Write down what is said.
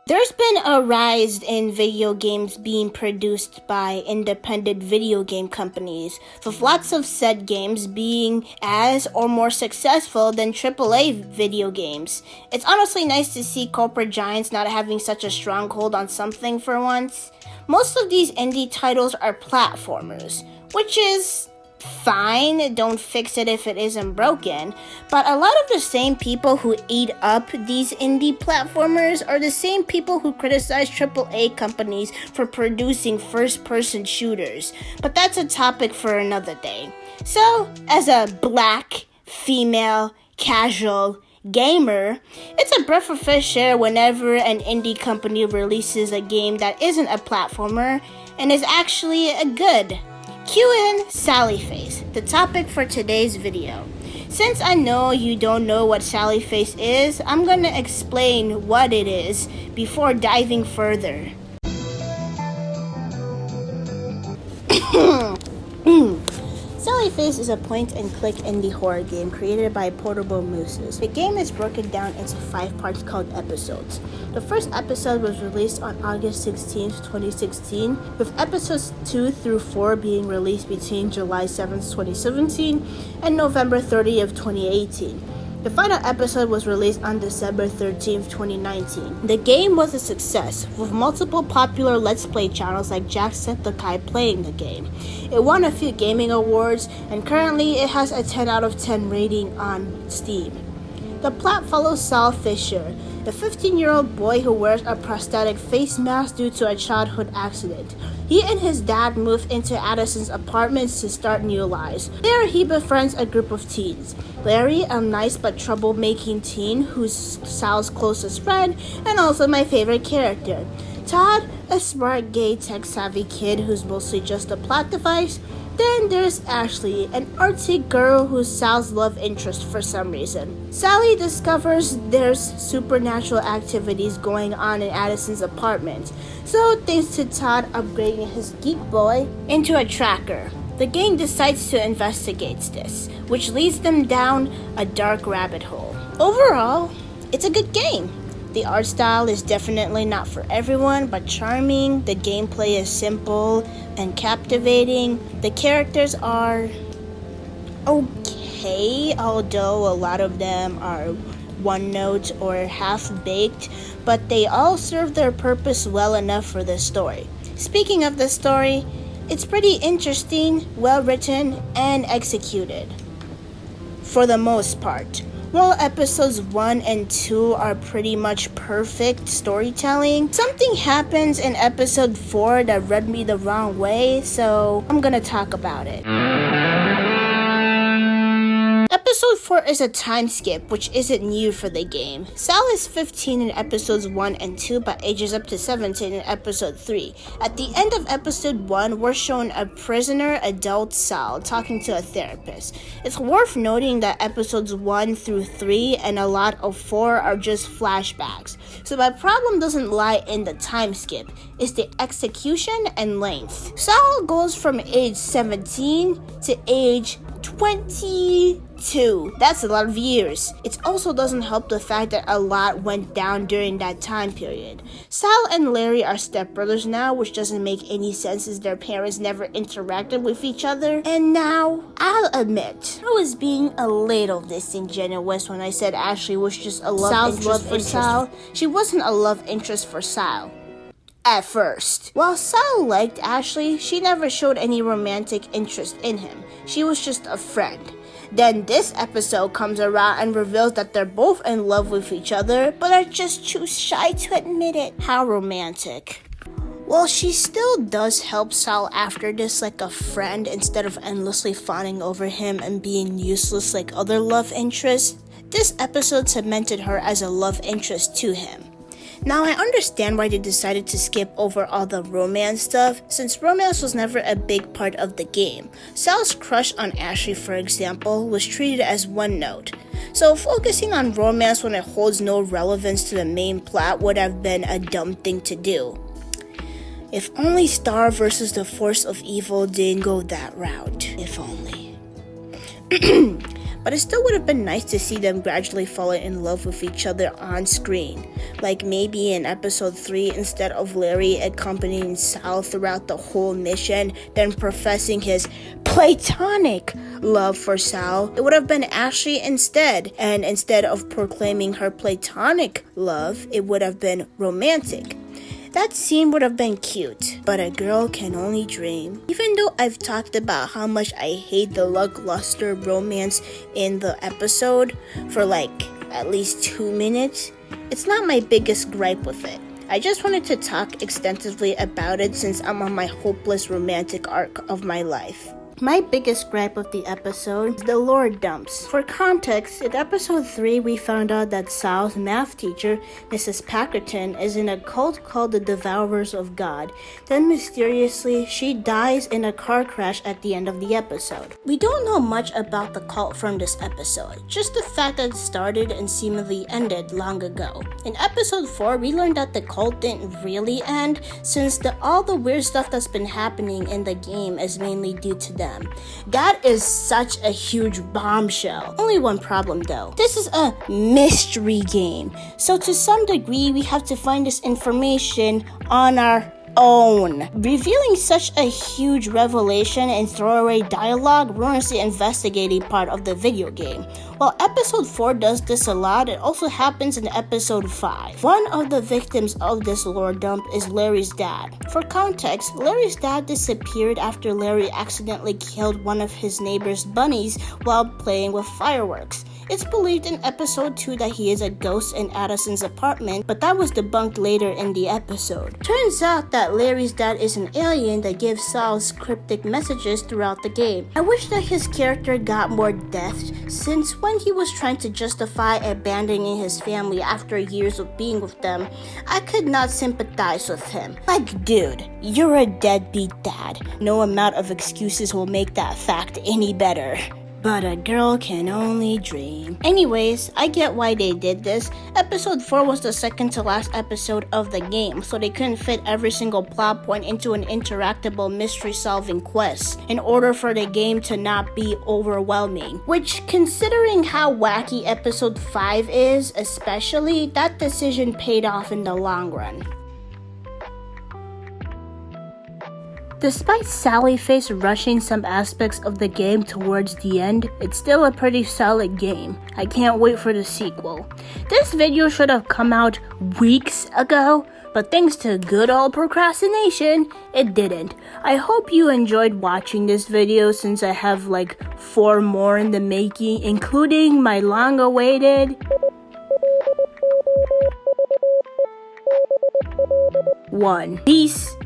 There's been a rise in video games being produced by independent video game companies, with lots of said games being as or more successful than AAA video games. It's honestly nice to see corporate giants not having such a stronghold on something for once. Most of these indie titles are platformers, which is fine, don't fix it if it isn't broken, but a lot of the same people who eat up these indie platformers are the same people who criticize AAA companies for producing first-person shooters, but that's a topic for another day. So, as a black, female, casual gamer, it's a breath of fresh air whenever an indie company releases a game that isn't a platformer and is actually a good. Cue in Sally Face, the topic for today's video. Since I know you don't know what Sally Face is, I'm gonna explain what it is before diving further. Sally Face is a point-and-click indie horror game created by Portable Mooses. The game is broken down into 5 parts called episodes. The first episode was released on August 16, 2016, with episodes 2 through 4 being released between July 7, 2017 and November 30, 2018. The final episode was released on December 13, 2019. The game was a success, with multiple popular Let's Play channels like Jacksepticeye playing the game. It won a few gaming awards, and currently it has a 10 out of 10 rating on Steam. The plot follows Sal Fisher, a 15-year-old boy who wears a prosthetic face mask due to a childhood accident. He and his dad move into Addison's apartments to start new lives. There he befriends a group of teens. Larry, a nice but troublemaking teen who's Sal's closest friend, and also my favorite character. Todd, a smart, gay, tech-savvy kid who's mostly just a plot device. Then there's Ashley, an artsy girl who's Sal's love interest for some reason. Sally discovers there's supernatural activities going on in Addison's apartment, so thanks to Todd upgrading his geek boy into a tracker, the gang decides to investigate this, which leads them down a dark rabbit hole. Overall, it's a good game. The art style is definitely not for everyone, but charming. The gameplay is simple and captivating. The characters are okay, although a lot of them are one note or half-baked, but they all serve their purpose well enough for the story. Speaking of the story, it's pretty interesting, well-written, and executed, for the most part. While episodes 1 and 2 are pretty much perfect storytelling, something happens in episode 4 that rubbed me the wrong way, so I'm gonna talk about it. Episode 4 is a time skip, which isn't new for the game. Sal is 15 in episodes 1 and 2, but ages up to 17 in episode 3. At the end of episode 1, we're shown a prisoner adult Sal talking to a therapist. It's worth noting that episodes 1 through 3 and a lot of 4 are just flashbacks. So my problem doesn't lie in the time skip, it's the execution and length. Sal goes from age 17 to age 22. That's a lot of years. It also doesn't help the fact that a lot went down during that time period. Sal and Larry are stepbrothers now, which doesn't make any sense as their parents never interacted with each other. And now, I'll admit, I was being a little disingenuous when I said Ashley was just a love interest for Sal. She wasn't a love interest for Sal. At first. While Sal liked Ashley, she never showed any romantic interest in him. She was just a friend. Then this episode comes around and reveals that they're both in love with each other, but are just too shy to admit it. How romantic. Well, she still does help Sal after this like a friend instead of endlessly fawning over him and being useless like other love interests. This episode cemented her as a love interest to him. Now, I understand why they decided to skip over all the romance stuff, since romance was never a big part of the game. Sal's crush on Ashley, for example, was treated as one note. So focusing on romance when it holds no relevance to the main plot would have been a dumb thing to do. If only Star versus the Force of Evil didn't go that route. If only. but it still would have been nice to see them gradually falling in love with each other on screen. Like maybe in episode 3, instead of Larry accompanying Sal throughout the whole mission, then professing his platonic love for Sal, it would have been Ashley instead, and instead of proclaiming her platonic love, it would have been romantic. That scene would have been cute, but a girl can only dream. Even though I've talked about how much I hate the lackluster romance in the episode for like at least 2 minutes, it's not my biggest gripe with it. I just wanted to talk extensively about it since I'm on my hopeless romantic arc of my life. My biggest gripe of the episode is the lore dumps. For context, in episode 3, we found out that Sal's math teacher, Mrs. Packerton, is in a cult called the Devourers of God. Then mysteriously, she dies in a car crash at the end of the episode. We don't know much about the cult from this episode, just the fact that it started and seemingly ended long ago. In episode 4, we learned that the cult didn't really end, since all the weird stuff that's been happening in the game is mainly due to them. That is such a huge bombshell. Only one problem though. This is a mystery game. So to some degree, we have to find this information on our own. Revealing such a huge revelation and throwaway dialogue ruins the investigating part of the video game. While episode 4 does this a lot, it also happens in episode 5. One of the victims of this lore dump is Larry's dad. For context, Larry's dad disappeared after Larry accidentally killed one of his neighbor's bunnies while playing with fireworks. It's believed in episode 2 that he is a ghost in Addison's apartment, but that was debunked later in the episode. Turns out that Larry's dad is an alien that gives Sal's cryptic messages throughout the game. I wish that his character got more depth, since when he was trying to justify abandoning his family after years of being with them, I could not sympathize with him. Like, dude, you're a deadbeat dad. No amount of excuses will make that fact any better. But a girl can only dream. Anyways, I get why they did this. Episode 4 was the second to last episode of the game, so they couldn't fit every single plot point into an interactable mystery-solving quest in order for the game to not be overwhelming. Which, considering how wacky episode 5 is, especially, that decision paid off in the long run. Despite Sallyface rushing some aspects of the game towards the end, it's still a pretty solid game. I can't wait for the sequel. This video should have come out weeks ago, but thanks to good old procrastination, it didn't. I hope you enjoyed watching this video since I have like 4 more in the making, including my long-awaited one. Peace.